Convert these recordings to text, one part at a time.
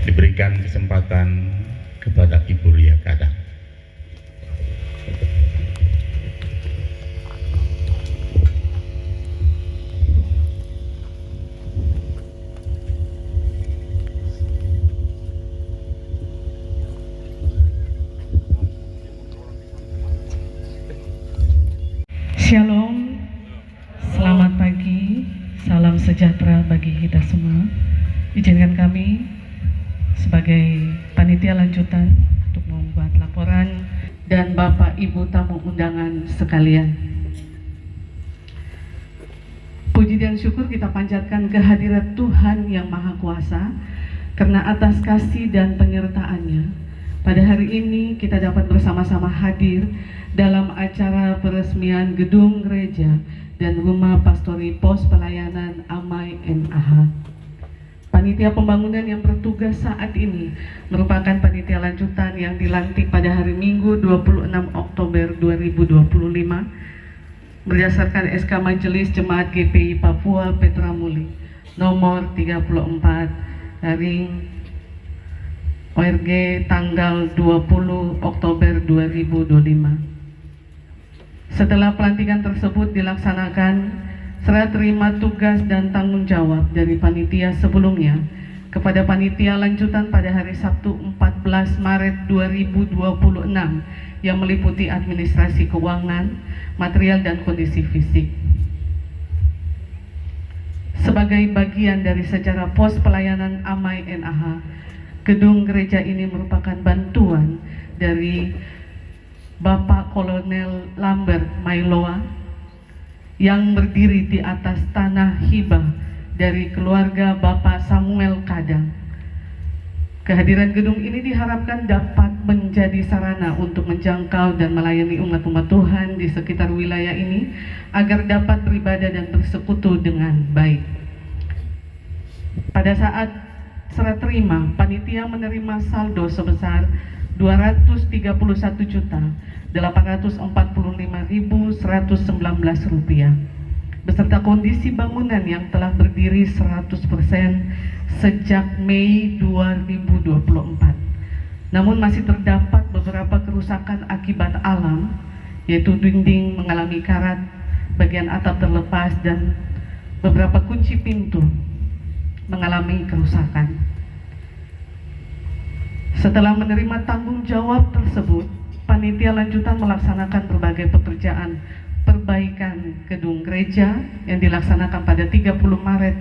Diberikan kesempatan kepada Ibu Lia Kadang. Shalom, selamat pagi, salam sejahtera bagi kita semua. Izinkan kami sebagai panitia lanjutan untuk membuat laporan dan Bapak Ibu tamu undangan sekalian. Puji dan syukur kita panjatkan kehadirat Tuhan yang Maha Kuasa karena atas kasih dan penyertaannya. Pada hari ini kita dapat bersama-sama hadir dalam acara peresmian gedung gereja dan rumah pastori pos pelayanan Amai NAH. Panitia pembangunan yang bertugas saat ini merupakan panitia lanjutan yang dilantik pada hari Minggu 26 Oktober 2025 berdasarkan SK Majelis Jemaat GPI Papua Petra Muli nomor 34 garing ORG tanggal 20 Oktober 2025. Setelah pelantikan tersebut dilaksanakan, serah terima tugas dan tanggung jawab dari panitia sebelumnya kepada panitia lanjutan pada hari Sabtu 14 Maret 2026 yang meliputi administrasi keuangan, material dan kondisi fisik. Sebagai bagian dari sejarah pos pelayanan Amai NAH, gedung gereja ini merupakan bantuan dari Bapak Kolonel Lambert Mailoa yang berdiri di atas tanah hibah dari keluarga Bapak Samuel Kadang. Kehadiran gedung ini diharapkan dapat menjadi sarana untuk menjangkau dan melayani umat-umat Tuhan di sekitar wilayah ini agar dapat beribadah dan bersekutu dengan baik. Pada saat serah terima, panitia menerima saldo sebesar Rp231.845.119 beserta kondisi bangunan yang telah berdiri 100% sejak Mei 2024. Namun masih terdapat beberapa kerusakan akibat alam, yaitu dinding mengalami karat, bagian atap terlepas, dan beberapa kunci pintu mengalami kerusakan. Setelah menerima tanggung jawab tersebut, panitia lanjutan melaksanakan berbagai pekerjaan perbaikan gedung gereja yang dilaksanakan pada 30 Maret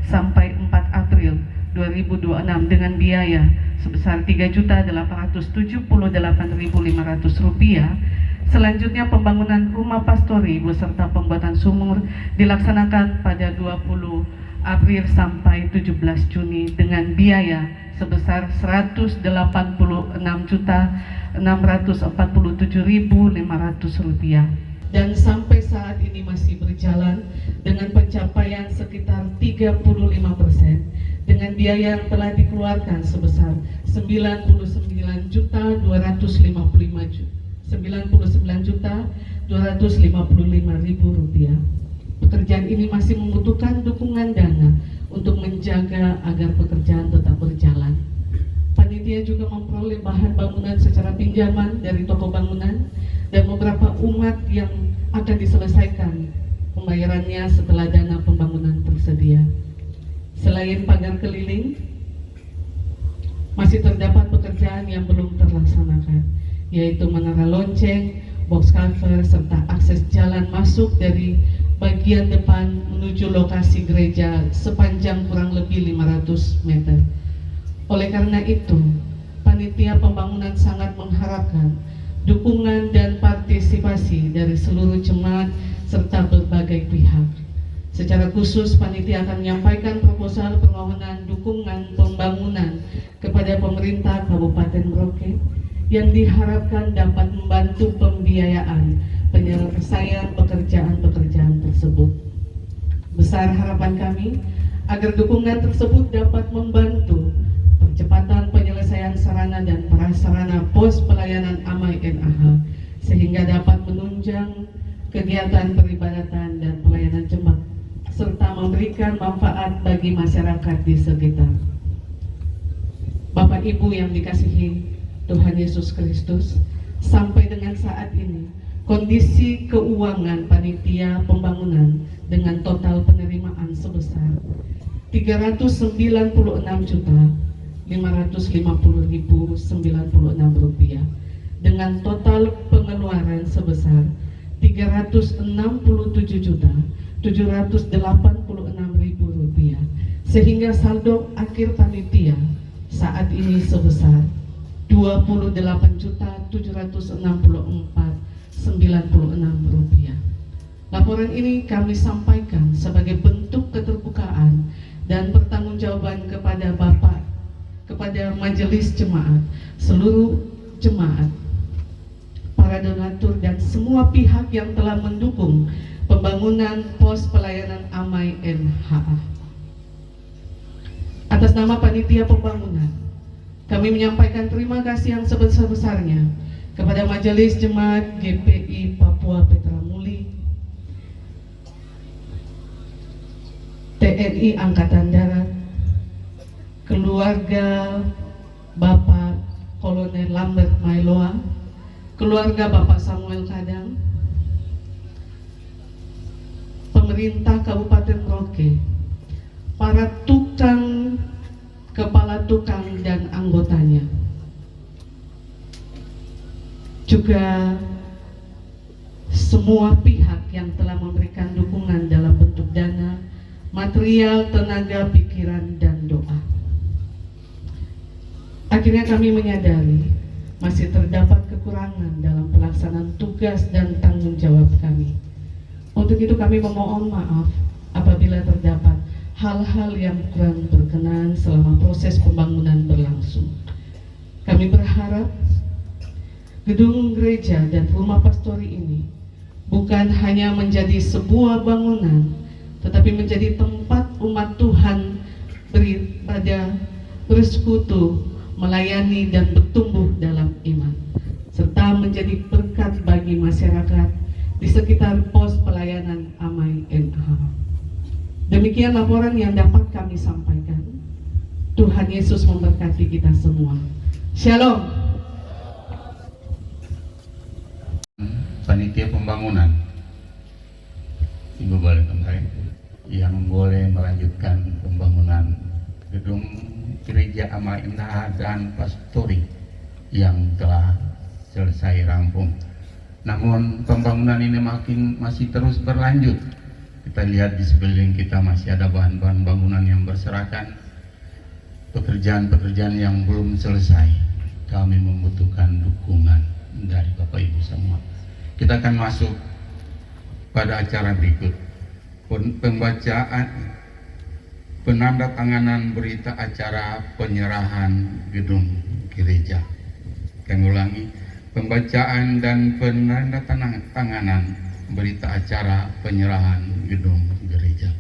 sampai 4 April 2026 dengan biaya sebesar Rp3.878.500. Selanjutnya pembangunan rumah pastori beserta pembuatan sumur dilaksanakan pada 20 April sampai 17 Juni dengan biaya sebesar Rp186.647.500. dan sampai saat ini masih berjalan dengan pencapaian sekitar 35% dengan biaya yang telah dikeluarkan sebesar 99.255.000 rupiah. Pekerjaan ini masih membutuhkan dukungan dana untuk menjaga agar pekerjaan tetap berjalan. Panitia juga memperoleh bahan bangunan secara pinjaman dari toko bangunan dan beberapa umat yang akan diselesaikan pembayarannya setelah dana pembangunan tersedia. Selain pagar keliling, masih terdapat pekerjaan yang belum terlaksanakan, yaitu menara lonceng, box culvert, serta akses jalan masuk dari bagian depan menuju lokasi gereja sepanjang kurang lebih 500 meter. Oleh karena itu, panitia pembangunan sangat mengharapkan dukungan dan partisipasi dari seluruh jemaat serta berbagai pihak. Secara khusus, panitia akan menyampaikan proposal permohonan dukungan pembangunan kepada pemerintah Kabupaten Merauke yang diharapkan dapat membantu pembiayaan penyelesaian pekerjaan-pekerjaan tersebut. Besar harapan kami agar dukungan tersebut dapat membantu percepatan penyelesaian sarana dan prasarana pos pelayanan AMAI NAH sehingga dapat menunjang kegiatan peribadatan dan pelayanan jemaat serta memberikan manfaat bagi masyarakat di sekitar. Bapak Ibu yang dikasihi Tuhan Yesus Kristus, sampai dengan saat ini kondisi keuangan panitia pembangunan dengan total penerimaan sebesar 399.550.096 rupiah dengan total pengeluaran sebesar 367.786.000 rupiah, sehingga saldo akhir panitia saat ini sebesar 28.764.096 rupiah. Laporan ini kami sampaikan sebagai bentuk keterbukaan dan pertanggungjawaban kepada Bapak, kepada majelis jemaat, seluruh jemaat, para donatur dan semua pihak yang telah mendukung pembangunan pos pelayanan AMAI NHA. Atas nama panitia pembangunan, kami menyampaikan terima kasih yang sebesar-besarnya kepada Majelis Jemaat GPI Papua Petra Muli, TNI Angkatan Darat, keluarga Bapak Kolonel Lambert Mailoa, keluarga Bapak Samuel Kadang, pemerintah Kabupaten Merauke, para kepala tukang dan anggotanya, juga semua pihak yang telah memberikan dukungan dalam bentuk dana, material, tenaga, pikiran, dan doa. Akhirnya kami menyadari masih terdapat kekurangan dalam pelaksanaan tugas dan tanggung jawab kami. Untuk itu kami memohon maaf apabila terdapat hal-hal yang kurang berkenan selama proses pembangunan berlangsung. Kami berharap gedung gereja dan rumah pastori ini bukan hanya menjadi sebuah bangunan, tetapi menjadi tempat umat Tuhan beribadah, bersekutu, melayani dan bertumbuh dalam iman, serta menjadi berkat bagi masyarakat di sekitar pos pelayanan AMAI NAH. Demikian laporan yang dapat kami sampaikan. Tuhan Yesus memberkati kita semua. Shalom. Panitia pembangunan, Ibu boleh kembali, yang boleh melanjutkan pembangunan gedung gereja AMAI NAH dan pastori yang telah selesai rampung. Namun pembangunan ini masih terus berlanjut. Kita lihat di sekeliling kita masih ada bahan-bahan bangunan yang berserakan, pekerjaan-pekerjaan yang belum selesai. Kami membutuhkan dukungan dari Bapak Ibu semua. Kita akan masuk pada acara berikut, pembacaan penandatanganan berita acara penyerahan gedung gereja. Kami ulangi, pembacaan dan penandatanganan berita acara penyerahan gedung gereja.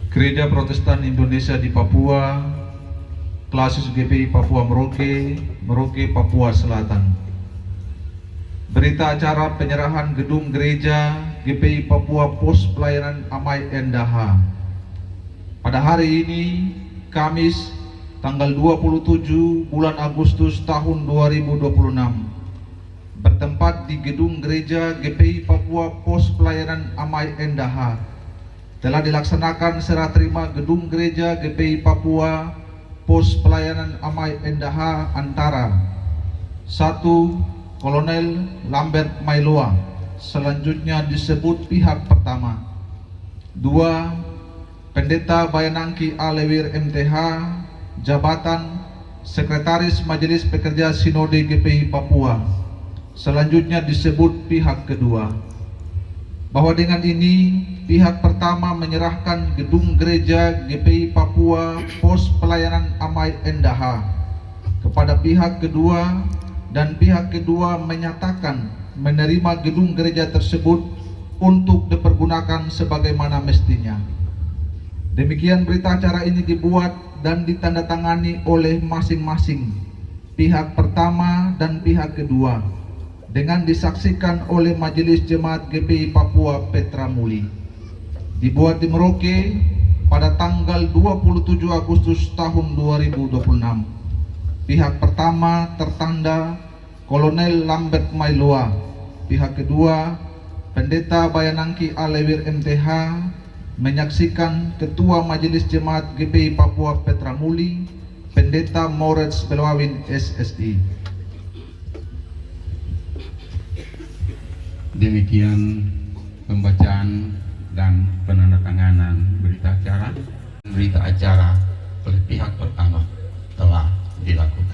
Gereja Protestan Indonesia di Papua, Klasis GPI Papua Merauke, Merauke, Papua Selatan. Berita acara penyerahan gedung gereja GPI Papua Pos Pelayanan Amai Endaha. Pada hari ini, Kamis, tanggal 27 bulan Agustus tahun 2026, bertempat di gedung gereja GPI Papua Pos Pelayanan Amai Endaha, telah dilaksanakan serah terima gedung gereja GPI Papua Pos Pelayanan Amai Endaha antara 1. Kolonel Lambert Mailoa, selanjutnya disebut pihak pertama. 2. Pendeta Bayanangki Alewir MTH, jabatan Sekretaris Majelis Pekerja Sinode GPI Papua, selanjutnya disebut pihak kedua. Bahwa dengan ini pihak pertama menyerahkan gedung gereja GPI Papua Pos Pelayanan Amai Endaha kepada pihak kedua, dan pihak kedua menyatakan menerima gedung gereja tersebut untuk dipergunakan sebagaimana mestinya. Demikian berita acara ini dibuat dan ditandatangani oleh masing-masing pihak pertama dan pihak kedua, dengan disaksikan oleh Majelis Jemaat GPI Papua Petra Muli. Dibuat di Merauke pada tanggal 27 Agustus tahun 2026. Pihak pertama tertanda Kolonel Lambert Mailoa, pihak kedua Pendeta Bayanangki Alewir MTH, menyaksikan Ketua Majelis Jemaat GPI Papua Petra Muli, Pendeta Moritz Belwawin SSI. Demikian pembacaan dan penandatanganan berita acara oleh pihak pertama telah dilakukan.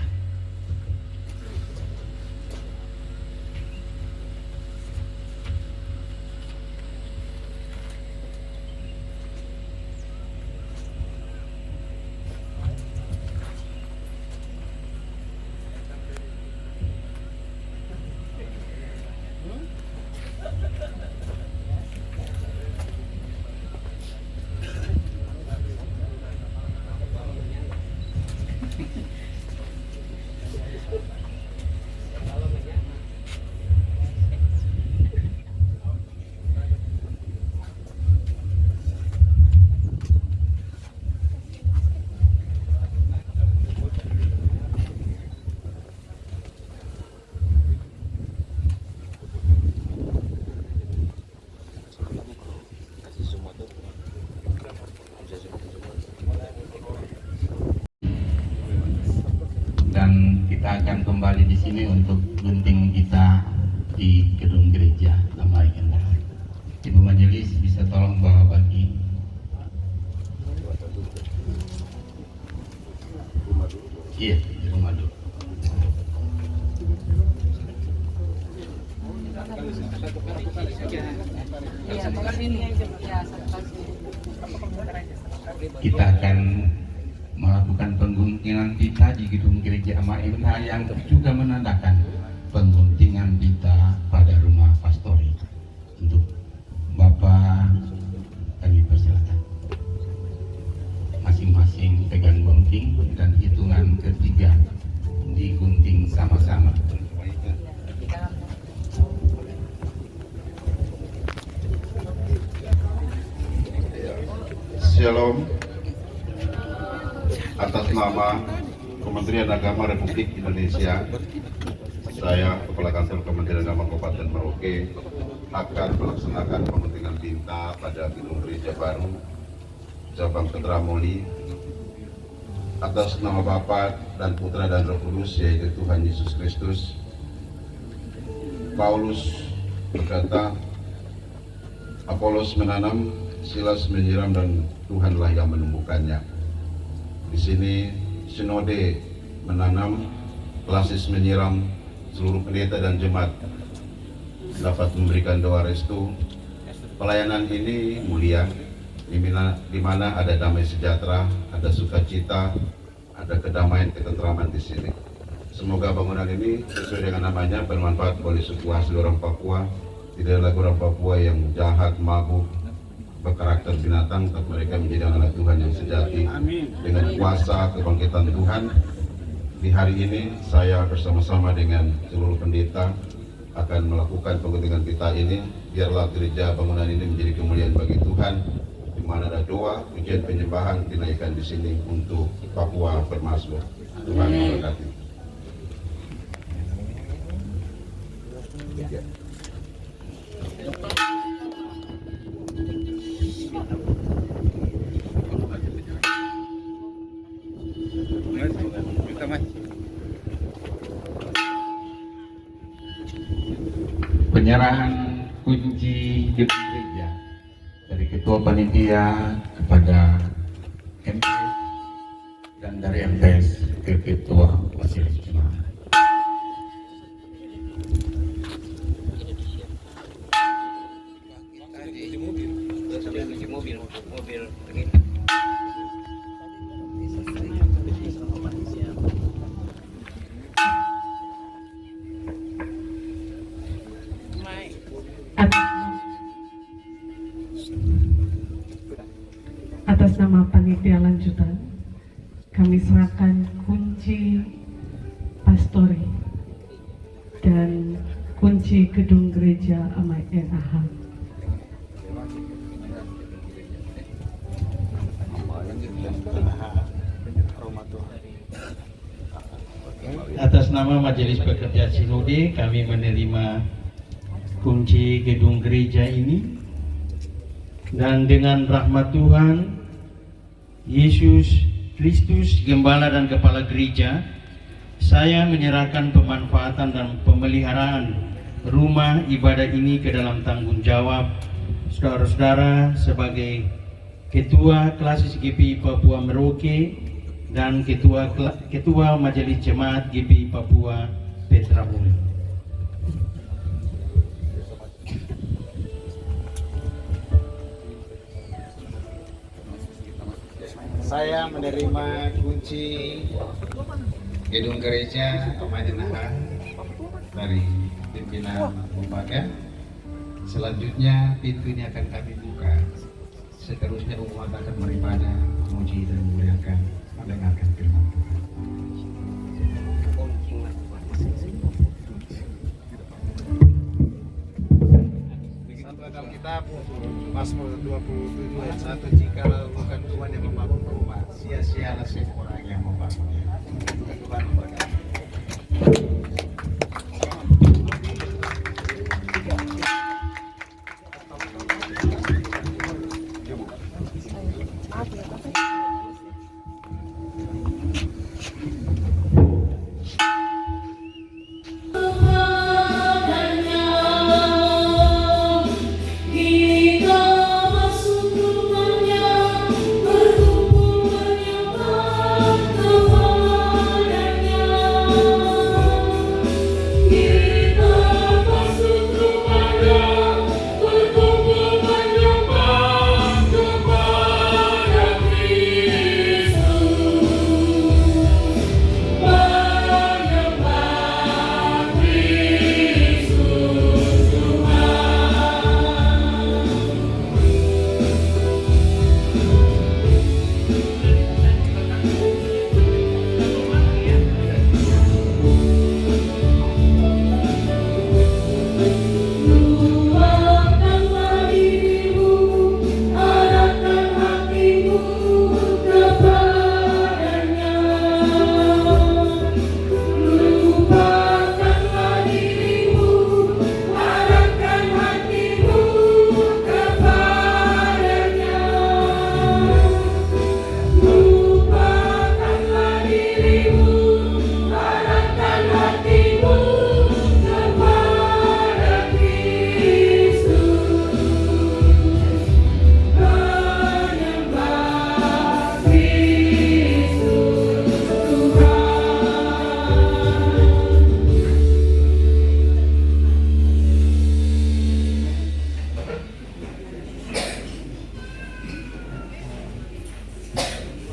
Dan kita akan kembali di sini untuk gunting kita di gedung gereja Amai Endaha. Ibu Majelis bisa tolong bawa bagi. Iya, di rumah dulu. Kita akan melakukan pengguntingan pita di gedung gereja Amai Endaha yang juga menandakan pengguntingan pita pada rumah pastori. Untuk Bapak kami persilakan masing-masing pegang gunting dan hitungan ketiga digunting sama-sama. Shalom. Atas nama Kementerian Agama Republik Indonesia, saya Kepala Kantor Kementerian Agama Kabupaten Merauke akan melaksanakan pengguntingan tinta pada gedung gereja baru cabang Petra Muli atas nama Bapa dan Putra dan Roh Kudus, yaitu Tuhan Yesus Kristus. Paulus berkata, Apolos menanam, Silas menyiram, dan Tuhanlah yang menumbuhkannya. Di sini sinode menanam, klasis menyiram, seluruh pendeta dan jemaat dapat memberikan doa restu. Pelayanan ini mulia di mana ada damai sejahtera, ada sukacita, ada kedamaian, ketentraman di sini. Semoga bangunan ini sesuai dengan namanya bermanfaat bagi suku asli orang Papua, tidak lagi orang Papua yang jahat, mabuk, berkarakter binatang, tapi mereka menjadi anak Tuhan yang sejati. Dengan kuasa kebangkitan Tuhan, di hari ini saya bersama-sama dengan seluruh pendeta akan melakukan penguntingan pita ini. Biarlah gereja bangunan ini menjadi kemuliaan bagi Tuhan, di mana ada doa, pujian, penyembahan dinaikkan di sini untuk Papua bermakmur. Tuhan memberkati. Penyerahan kunci gedung gereja dari Ketua Panitia kepada MTS dan dari MTS ke Ketua Majelis Jemaat. Atas nama panitia lanjutan, kami serahkan kunci pastori dan kunci gedung gereja Amai NAH. Atas nama Majelis Pekerja Sinode, kami menerima kunci gedung gereja ini, dan dengan rahmat Tuhan Yesus Kristus, Gembala dan Kepala Gereja, saya menyerahkan pemanfaatan dan pemeliharaan rumah ibadah ini ke dalam tanggung jawab saudara-saudara sebagai Ketua Klasis GPI Papua Merauke dan Ketua Majelis Jemaat GPI Papua Petra Bumi. Saya menerima kunci gedung gereja Amai NAH dari pimpinan lembaga. Selanjutnya pintu ini akan kami buka. Seterusnya umat akan beribadah, memuji dan memuliakan, mendengarkan firman Tuhan. Dalam kitab Mazmur 27 ayat 1, jika lakukan Tuhan yang membangun rumah, sia-sialah semua orang yang membangunnya.